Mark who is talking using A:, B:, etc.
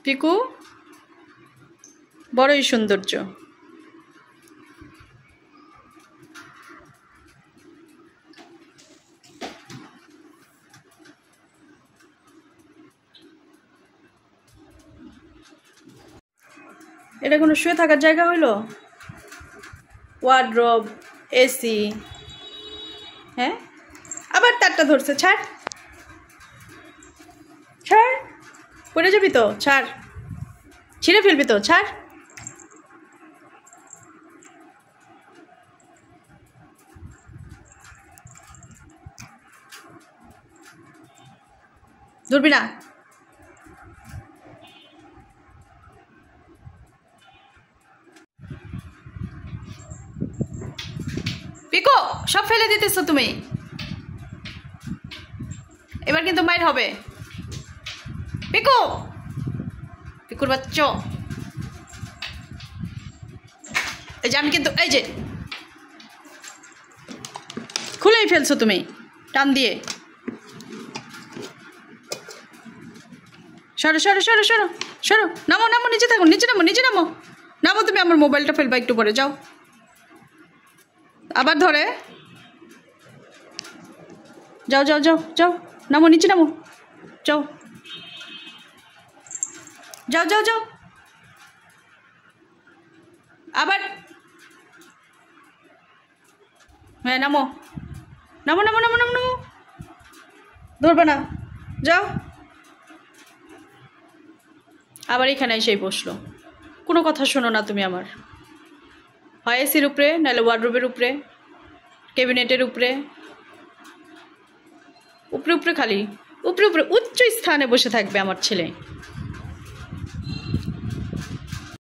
A: পিকু বড়ই সৌন্দর্য। এটা কোনো শুয়ে থাকার জায়গা হইল? ওয়ার্ড্রোব, এসি, হ্যাঁ আবার তারটা ধরছে। ছাড় ছাড়, পড়ে যাবি তো, ছাড়, ছিঁড়ে ফেলবি তো, ছাড়। ধরবি না। পিকো সব ফেলে দিতেছ তুমি, এবার কিন্তু মাইর হবে। পিকু, পিকুর বাচ্চা, এই যে আমি কিন্তু এই যে খুলেই ফেলছো তুমি টান দিয়ে। সরো সরো সরো সরো সরো, নামো নামো, নিচে থাকো, নিচে নামো, নিচে নামো, নামো তুমি। আমার মোবাইলটা ফেলবা একটু পরে, যাও। আবার ধরে, যাও যাও যাও যাও, নামো, নিচে নামো, যাও যাও যাও যাও। আবার হ্যাঁ, নামো নামো নামো নামো নামো নামো, ধরবে না, যাও। আবার এখানে এসেই বসলো। কোনো কথা শোনো না তুমি আমার। হয় এসির উপরে, নাহলে ওয়ার্ডরোবের উপরে, ক্যাবিনেটের উপরে, উপরে উপরে, খালি উপরে উপরে উচ্চ স্থানে বসে থাকবে আমার ছেলে।